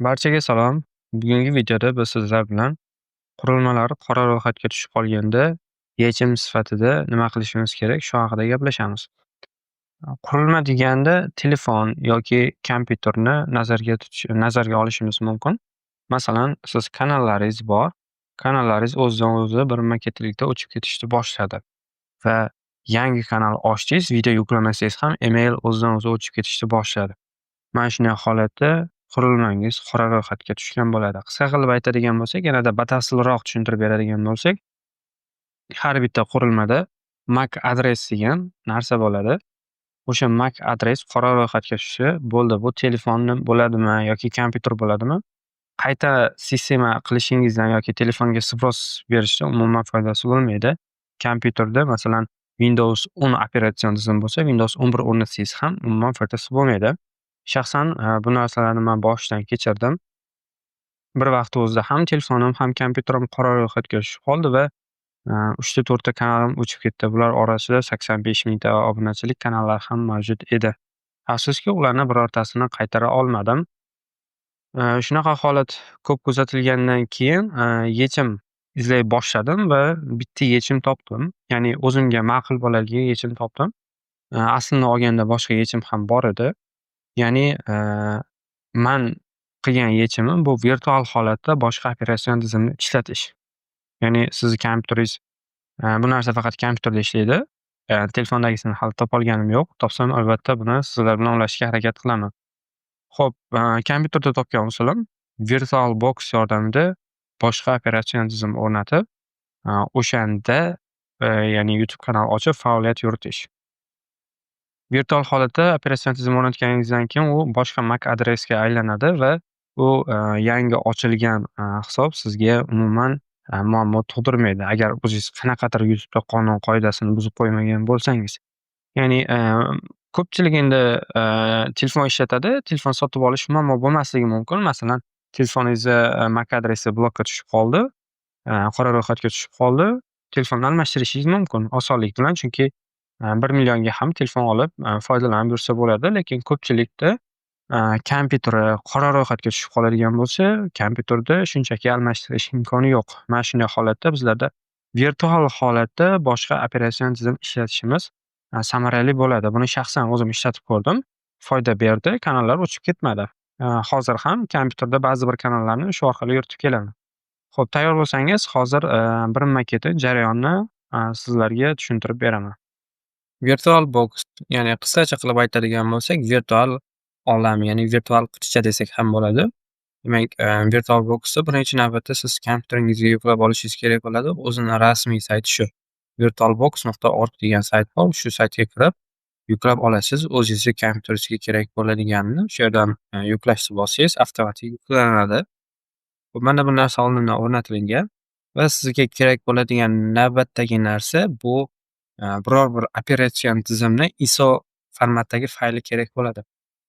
Barchaga salom. Bugungi videoda biz sizlar bilan qurilmalar qora ro'yxatga tushib qolganda yechim sifatida nima qilishimiz kerak shu haqida gaplashamiz. Qurilma deganda telefon yoki kompyuterni nazarga olishimiz mumkin. Masalan, siz kanallaringiz bor. Kanallaringiz o'zidan o'zi birma-ketlikda o'chib ketishni boshladi va yangi kanal ochdingiz, video yuklamasangiz ham email o'zidan o'zi o'chib ketishni boshladi. Mana shunday holatda qurilmangiz qora ro'yxatga tushgan bo'ladi. Qisqa qilib aytadigan bo'lsak, yanada batafsilroq tushuntirib beradigan bo'lsak, har bitta qurilmada MAC adres degan narsa bo'ladi. O'sha MAC adres qora ro'yxatga tushishi bo'ldi. Bu telefonni bo'ladimi yoki kompyuter bo'ladimi? Qayta sistema qilishingizdan yoki telefonga sbros berishdan umuman foydasi bo'lmaydi. Kompyuterda masalan Windows 10 operatsion tizim bo'lsa, Windows 11 o'rnatsangiz ham umuman foydasi bo'lmaydi. Shaxsan bu narsalarni men boshidan kechirdim. Bir vaqt o'zida ham telefonim, ham kompyuterim qora ro'yxatga tushib qoldi va 3 ta 4 ta kanalim o'chib ketdi. Bular orasida 85 mingta obunachilik kanallar ham mavjud edi. Afsuski, ularni birortasini qaytara olmadim. Shunaqa holat ko'p kuzatilgandan keyin yechim izlay boshladim va bitta yechim topdim. Ya'ni o'zimga ma'qul bo'ladigan yechim topdim. Aslini olganda boshqa yechim ham bor edi. Ya'ni, man qilgan yechimim bu virtual holatda boshqa operatsion tizimni ishlatish. Ya'ni sizni kompyuteringiz bu narsa faqat kompyuterda ishlaydi. Telefondagisini hali topolganim yo'q. Topsam albatta buni sizlar bilan ulashishga harakat qilaman. Xo'p, kompyuterda topgan usulim VirtualBox yordamida boshqa operatsion tizim o'rnatib, o'shanda, ya'ni YouTube kanal ochib faoliyat yuritish. Virtual holatda operatsion tizim o'rnatganingizdan keyin u boshqa MAC adresga aylanadi va u yangi ochilgan hisob sizga umuman muammo tug'dirmaydi. Agar o'zingiz qanaqadir YouTube'da qonun qoidasini buzib qo'ymagan bo'lsangiz. Ya'ni, ko'pchilik endi telefon ishlatadi. Telefon sotib olish muammo bo'lmasligi mumkin. Masalan, telefoningizda MAC adresi blokka tushib qoldi, qora ro'yxatga tushib qoldi. Telefonni almashtirishingiz mumkin osonlik bilan, chunki 1 millionga ham telefon olib foydalanib yursa bo'ladi. Lekin ko'pchilikda kompyuteri qora ro'yxatga tushib qoladigan bo'lsa, kompyuterda shunchaki almashtirish imkoni yo'q. Mana shunday holatda bizlarda virtual holatda boshqa operatsion tizim ishlatishimiz samarali bo'ladi. Buni shaxsan o'zim ishlatib ko'rdim. Foyda berdi, kanallar o'chib ketmadi. Hozir ham kompyuterda ba'zi bir kanallarni shu orqali yuritib kelaman. Xo'p, tayyor bo'lsangiz, hozir birma-ketin jarayonni sizlarga tushuntirib beraman. VirtualBox, ya'ni qisqacha qilib aytadigan bo'lsak, virtual olam, ya'ni virtual quticha desak ham bo'ladi. Demak, VirtualBox'ni birinchi navbatda siz kompyuteringizga yuklab olishingiz kerak bo'ladi. O'zining rasmiy sayti shu. virtualbox.org degan sayt bor. Shu saytga kirib yuklab olasiz. O'zingizning kompyuteringizga kerak bo'ladiganini shu yerdan yuklashni bossangiz avtomatik yuklanadi. Mana bu narsa oldindan o'rnatilgan va sizga kerak bo'ladigan navbatdagi narsa bu biror bir operatsion tizimni ISO formatdagi fayli kerak bo'ladi.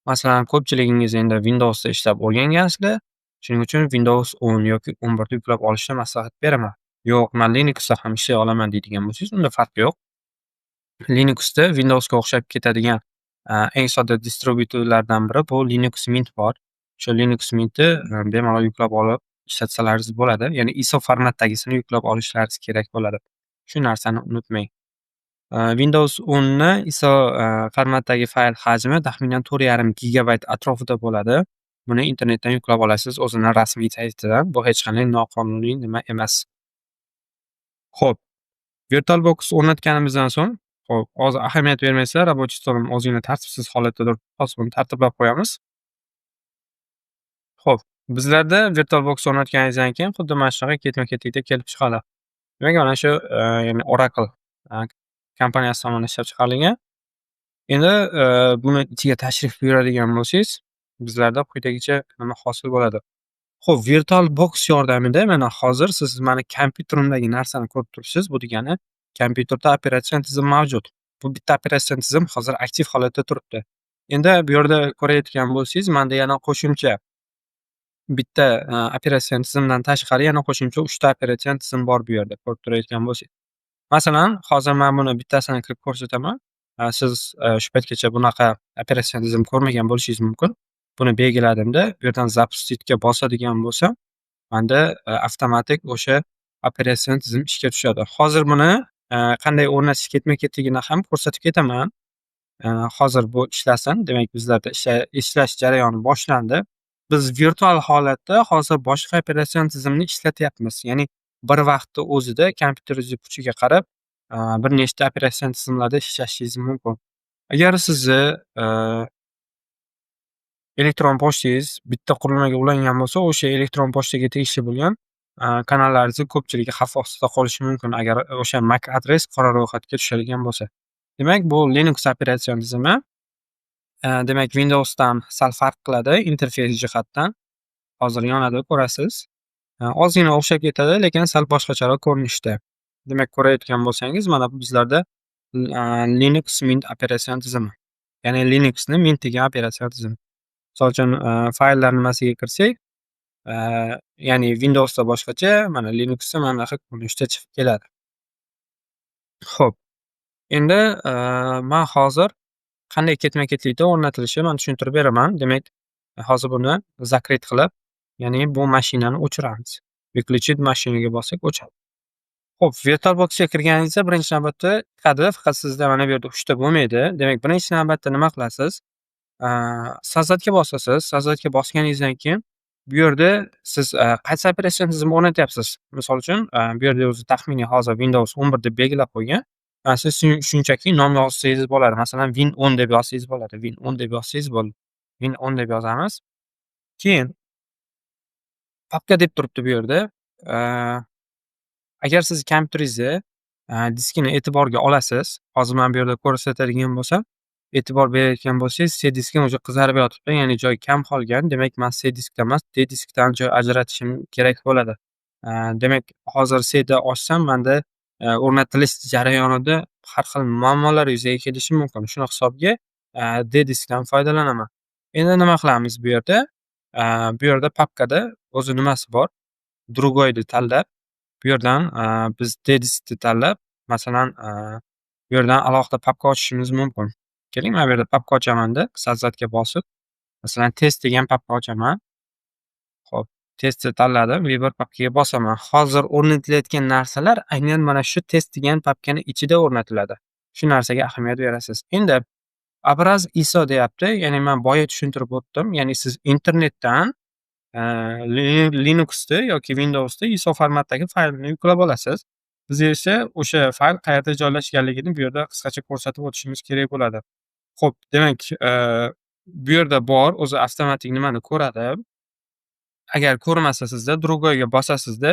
Masalan, ko'pchiligingiz endi Windowsda ishlab o'rgangansizlar. Shuning uchun Windows 10 yoki 11 da yuklab olishni maslahat beraman. Yo'q, men Linuxda ham ishlay olaman deydigan bo'lsangiz, unda farq yo'q. Linuxda Windowsga o'xshab ketadigan eng sodda distributivlardan biri bu Linux Mint bor. Shu Linux Mintni bemalol yuklab olib ishlatsalaringiz bo'ladi. Ya'ni ISO formatdagisini yuklab olishlaringiz kerak bo'ladi. Shu narsani unutmang. Windows 10 ni ISO formatdagi fayl hajmi taxminan 4,5 gigabayt atrofida bo'ladi. Buni internetdan yuklab olasiz, o'zining rasmiy saytidan. Bu hech qanday noqonuniy nima emas. Xo'p, VirtualBox o'rnatganimizdan so'ng, xo'p, hozir ahamiyat bermaysizlar, рабочий stolim ozgina tartibsiz holatda turibdi. Hozir buni tartiblab qo'yamiz. Xo'p, bizlarda VirtualBox o'rnatganingizdan keyin xuddi mana shunaqa ketma-ketlikda kelib chiqadi. Demak, mana shu ya'ni Oracle kompaniyasi tomonidan ishlab chiqarilgan. Endi buni ichiga tashrif buyuradigan bo'lsangiz, bizlarda quyidagicha nima hosil bo'ladi. Xo'p, VirtualBox yordamida mana hozir siz mani kompyuterimdagi narsani ko'rib turibsiz. Bu degani kompyuterda operatsion tizim mavjud. Bu bitta operatsion tizim hozir aktiv holatda turibdi. Endi bu yerda ko'rayotgan bo'lsangiz, menda yana qo'shimcha bitta operatsion tizimdan tashqari yana qo'shimcha 3 ta operatsion tizim bor bu yerda ko'rib turayotgan bo'lsangiz. Masalan, hozir men buni bittasini kirib ko'rsataman. Siz shu paytgacha bunaqa operatsion tizim ko'rmagan bo'lishingiz mumkin. buni belgiladimda, bu yerdan "Запустить"ga bosadigan bo'lsam, manda, avtomatik o'sha operatsion tizim ishga tushadi. Hozir buni, qanday o'rnatish ketma-ketligini ham ko'rsatib ketaman. Hozir bu ishlasin. Demak, bizlarda ishlash jarayoni boshlandi. Biz virtual holatda hozir boshqa operatsion tizimni ishlatyapmiz. Ya'ni bir vaqtda o'zida kompyuteringizni kuchiga qarab, bir nechta operatsion tizimlarda ishlashingiz mumkin. Agar sizni, elektron pochtangiz bitta qurilmaga ulangan bo'lsa, o'sha elektron pochtaga tegishli bo'lgan, kanallaringizni ko'pchiligi xavf ostida qolishi mumkin, agar o'sha MAC adres qora ro'yxatga tushadigan bo'lsa. Demak, bu Linux operatsion tizimi. Demak, Windowsdan sal farq qiladi interfeys jihatdan. Hozir yonadi, ko'rasiz. Ozgina o'xshab ketadi, lekin sal boshqacharoq ko'rinishda. Demak, ko'rayotgan bo'lsangiz, mana bu bizlarda Linux Mint operatsion tizimi. Ya'ni Linuxni mintigan operatsion tizimi. Misol uchun, fayllar nimasiga kirsak, ya'ni Windowsda boshqacha, mana Linuxda mana bunaqa ko'rinishda chiqib keladi. Xo'p, endi, men hozir qanday ketma-ketlikda o'rnatilishini man tushuntirib beraman. Demak, hozir buni zakrit qilib, ya'ni bu mashinani o'chiramiz. Выключить mashinaga bossak o'chadi. Xo'p, VirtualBox'ga kirganingizda birinchi navbatda chiqadi, faqat sizda mana bu yerda 3 ta bo'lmaydi. Demak, birinchi navbatda nima qilasiz? Sozdатga bosasiz. Sozdатga bosganingizdan keyin bu yerda siz, qaysi operatsion tizimni o'rnatyapsiz? Misol uchun, bu yerda o'zi taxminiy hozir Windows 11 deb belgilab qo'ygan. Siz shunchaki nom yozsangiz bo'ladi. Masalan, Win10 deb yozsangiz bo'ladi. Win10 deb yozsangiz bo'ladi. Win10 deb yozamiz. Keyin papka deb turibdi bu yerda. Agar siz kompyuteringizni, diskini e'tiborga olasiz, hozir men bu yerda ko'rsatadigan bo'lsam, e'tibor berayotgan bo'lsangiz, C diskim уже qizarib yotibdi, ya'ni joy kam qolgan. Demak, men C diskda emas, D diskdan joy ajratishim kerak bo'ladi. Demak, hozir C'da ochsam, menda, o'rnatilish jarayonida har xil muammolar yuzaga kelishi mumkin. Shuni hisobga, D diskdan foydalanaman. Endi nima qilamiz bu yerda? Bu yerda papkada o'zi nimasi bor? Другойni tanlab, bu yerdan, biz D diskni tanlab, masalan, bu yerdan alohida papka ochishimiz mumkin. Keling, men bu yerda papka ochamanda, sozdатga bosib, masalan, test degan papka ochaman. Xo'p, testni tanladim, bir papkaga bosaman. Hozir o'rnatilayotgan narsalar aynan mana shu test degan papkani ichida o'rnatiladi. Shu narsaga ahamiyat berasiz. Endi obraz ISO deyapti, ya'ni men boya tushuntirib o'tdim. Ya'ni siz internetdan, Linuxda yoki Windowsda ISO formatdagi faylni yuklab olasiz. Biz esa o'sha fayl qayerda joylashganligini bu yerda qisqacha ko'rsatib o'tishimiz kerak bo'ladi. Xo'p, demak, bu yerda bor, o'zi avtomatik nimani ko'radi. Agar ko'rmasa sizda Другойga bosasizda,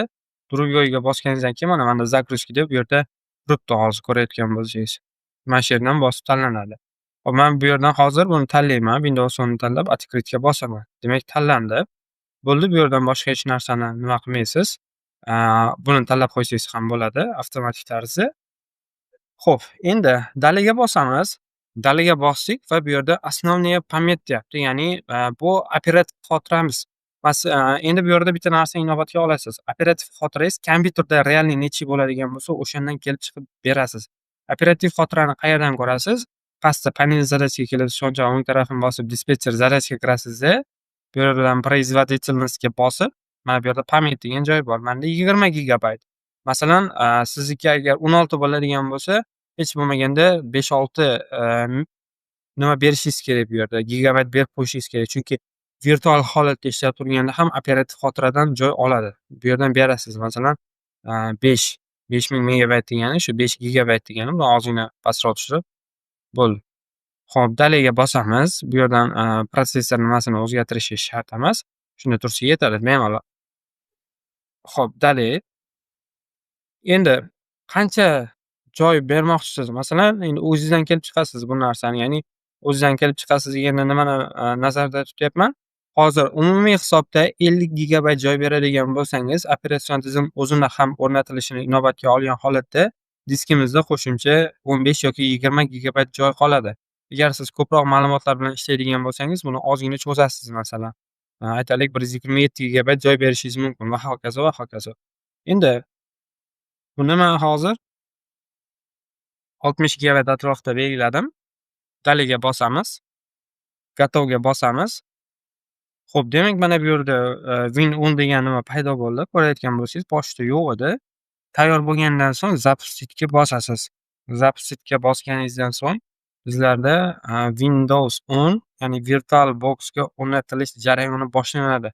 Другойga bosganingizdan keyin mana bunda загрузки deb bu yerda turibdi, hozir ko'rayotgan bo'lsangiz. Mana shu yerdan bosib tanlanadi. Hop, men bu yerdan hozir buni tanlayman. Windows 10 ni tanlab открытьga bosaman. Demak, tanlandi. Bo'ldi, bu yerdan boshqa hech narsani nima qilmaysiz. Buni tanlab qo'ysangiz ham bo'ladi avtomatik tarzda. Xo'p, endi dalaga bosamiz. Dalaga bosdik va bu yerda основные pamet deyapti. Ya'ni, bu operativ xotiramiz. Endi bu yerda bitta narsani inobatga olasiz. Operativ xotirangiz kompyuterda realniy nechi bo'ladigan bo'lsa, o'shandan kelib chiqib berasiz. Operativ xotirani qayerdan ko'rasiz? Pastda panel zadachga kelib, so'ngra o'ng tarafini bosib, dispetcher zadachga kirasizda, bu yerdan производительностьga bosib, mana bu yerda pamet degan joy bor. Menda 20 gigabayt. Masalan, sizniki agar 16 bo'ladigan bo'lsa, hech bo'lmaganda 5-6 nima berishingiz kerak bu yerda. Gigabayt berib qo'yishingiz kerak. Chunki virtual holatda ishlab turganda ham operativ xotiradan joy oladi. Bu yerdan berasiz. Masalan, 5000 megabayt degani shu 5 gigabayt degani. Buni ozgina pastroq tushirib bo'ldi. Xo'p, dalaga bosamiz. Bu yerdan, protsessor nimasini o'zgartirishi shart emas. Shunda tursa yetadi bemalol. Xo'p, dala. Endi qancha joy bermoqchisiz? Masalan, endi o'zingizdan kelib chiqasiz bu narsani. Ya'ni o'zingizdan kelib chiqasiz deganda nimani, nazarda tutyapman? Hozir umumiy hisobda 50 gigabayt joy beradigan bo'lsangiz, operatsion tizim o'zini ham o'rnatilishini inobatga olgan holatda diskimizda qo'shimcha 15 yoki 20 gigabayt joy qoladi. Agar siz ko'proq ma'lumotlar bilan ishlaydigan bo'lsangiz, buni ozgina cho'zasiz masalan. Aytaylik 127 gigabayt joy berishingiz mumkin va hokazo va hokazo. Endi buni men hozir 60 gigabayt atrofida belgiladim. Dalaga bosamiz. Gotovga bosamiz. Xo'p, demak mana bu yerda, Win10 degan nima paydo bo'ldi. Ko'rayotgan bo'lsangiz, boshida yo'q edi. Tayyor bo'lgandan so'ng "Запустить"ga bosasiz. "Запустить"ga bosganingizdan so'ng bizlarda, Windows 10 ya'ni VirtualBox'ga o'rnatilish jarayoni boshlanadi.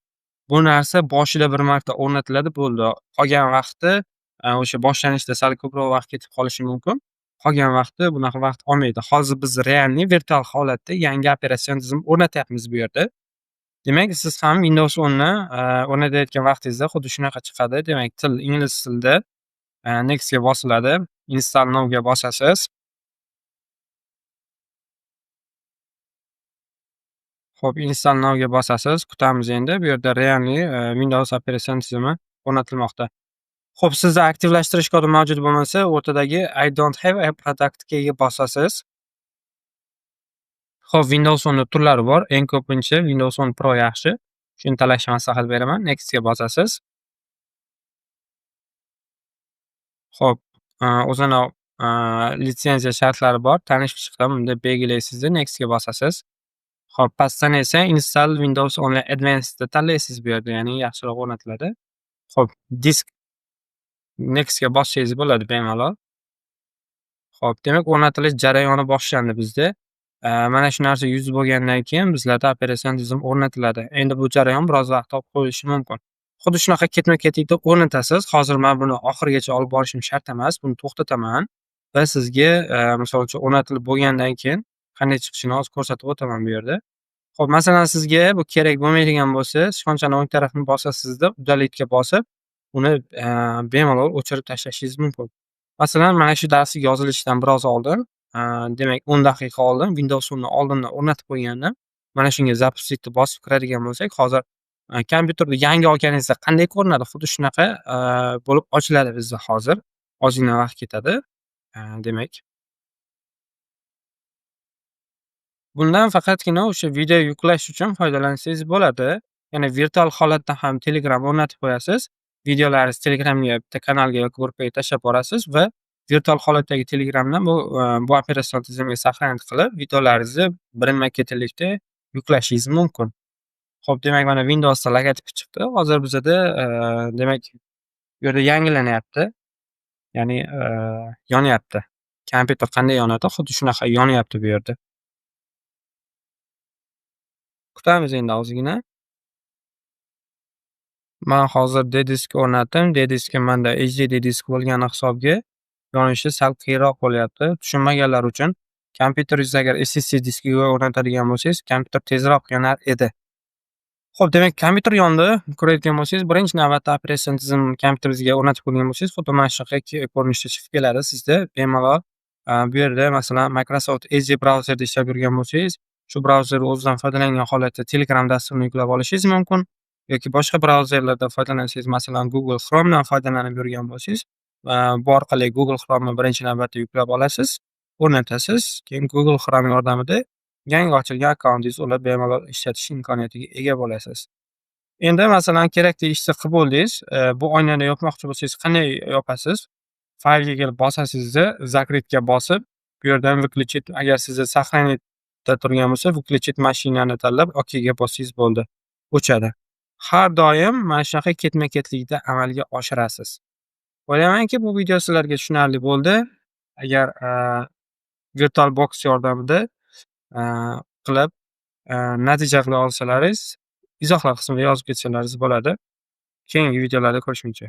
Bu narsa boshida bir marta o'rnatiladi, bo'ldi. Qolgan vaqti, o'sha boshlanishda sal ko'proq vaqt ketib qolishi mumkin. Qolgan vaqti bunaqa vaqt olmaydi. Hozir biz realniy virtual holatda yangi operatsion tizim o'rnatyapmiz bu yerda. Demak, siz ham Windows 10 ni, o'rnatayotgan vaqtingizda xuddi shunaqa chiqadi. Demak, til ingliz tilida, Next'ga bosiladi. Install Now'ga bosasiz. Xo'p, Install Now'ga bosasiz. Kutamiz endi. Bu yerda realniy, Windows operatsion tizimi o'rnatilmoqda. Xo'p, sizda aktivlashtirish kodi mavjud bo'lmasa, o'rtadagi I don't have a product ga bosasiz. Xo'p, Windows 10 da turlari bor. Eng ko'pincha Windows 10 Pro yaxshi. Shuni tanlashni maslahat beraman. Next'ga bosasiz. Xo'p, o'zini litsenziya shartlari bor. Tanish pishiqdan bunda belgilaysiz-da, Next'ga bosasiz. Xo'p, pastdan esa Install Windows Only Advanced'ni tanlaysiz bu yerda, ya'ni yaxshiroq o'rnatiladi. Xo'p, disk Next'ga bossangiz bo'ladi bemalol. Xo'p, demak o'rnatilish jarayoni boshlandi bizda. Mana shu narsa yuz bo'lgandan keyin bizlarda operatsion tizim o'rnatiladi. Endi bu jarayon biroz vaqt olib qo'yishi mumkin. Xuddi shunaqa ketma-ketlikda o'rnatasiz. Hozir men buni oxirigacha olib borishim shart emas. Buni to'xtataman va sizga, misol uchun o'rnatilib bo'lgandan keyin qanday chiqishini hozir ko'rsatib o'taman bu yerda. Xo'p, masalan, sizga bu kerak bo'lmaydigan bo'lsa, sichqonchani o'ng tarafini bosasizda, udaletga bosib, uni, bemalol o'chirib tashlashingiz mumkin. Masalan, mana shu darslik yozilishidan biroz oldin, demak 10 daqiqa oldin Windows 10 ni oldindan o'rnatib qo'ygandim. Mana shunga "Запустить"ni bosib kiradigan bo'lsak, hozir, kompyuterni yangi olganingizda qanday ko'rinadi, xuddi shunaqa, bo'lib ochiladi bizda hozir. Ozgina vaqt ketadi. Demak bundan faqatgina o'sha video yuklash uchun foydalansangiz bo'ladi. Ya'ni virtual holatda ham Telegram o'rnatib qo'yasiz. Videolaringizni Telegramga bitta kanalga yoki gruppaga tashlab borasiz va virtual holatdagi Telegramdan bu operatsion tizimga saqlanib qilib, videolaringizni birinma-ketinlikda yuklashingiz mumkin. Xo'p, demak mana Windowsda logotipi chiqdi. Hozir bizada, demak bu yerda yangilanyapti. Ya'ni, yonyapti. Kompyuter qanday yonadi, xuddi shunaqa yonyapti bu yerda. Kutamiz endi ozgina. Men hozir D-disk o'rnatdim. D-diskim menda HDD disk bo'lgani hisobga yonishi sal qiyinroq bo'lyapti. Tushunmaganlar uchun kompyuteringizni agar SSD diskiga o'rnatadigan bo'lsangiz, kompyuter tezroq yonar edi. Xo'p, demak kompyuter yondi. Ko'rayotgan bo'lsangiz, birinchi navbatda operatsion tizim kompyuteringizga o'rnatib qo'ygan bo'lsangiz, xuddi mana shunaqa ko'rinishda chiqib keladi sizda. Bemalol, bu yerda masalan Microsoft Edge brauzerda ishlab yurgan bo'lsangiz, shu brauzerni o'zidan foydalangan holatda Telegram dasturini yuklab olishingiz mumkin. Yoki boshqa brauzerlardan foydalansangiz, masalan Google Chrome'dan foydalanib yurgan bo'lsangiz, bu orqali Google Chrome'ni birinchi navbatda yuklab olasiz, o'rnatasiz. Keyin Google Chrome yordamida yangi ochilgan akkauntingizni ular bemalol ishlatish imkoniyatiga ega bo'lasiz. Endi masalan kerakli ishni qilib bo'ldingiz, bu oynani yopmoqchi bo'lsangiz qanday yopasiz? Faylga kelib bosasizda, "Закрытьga" bosib, bu yerdan "Выключить" agar sizda saqlanishda turgan bo'lsa, "Выключить mashinani" tanlab, "OK" ga bossangiz bo'ldi, o'chadi. Har doim mana shunaqa ketma-ketlikda amalga oshirasiz. O'ylaymanki, bu video sizlarga tushunarli bo'ldi. Agar, VirtualBox yordamida, qilib, natija qila olsalaringiz, izohlar qismiga yozib ketsalaringiz bo'ladi. Keyingi videolarda ko'rishguncha.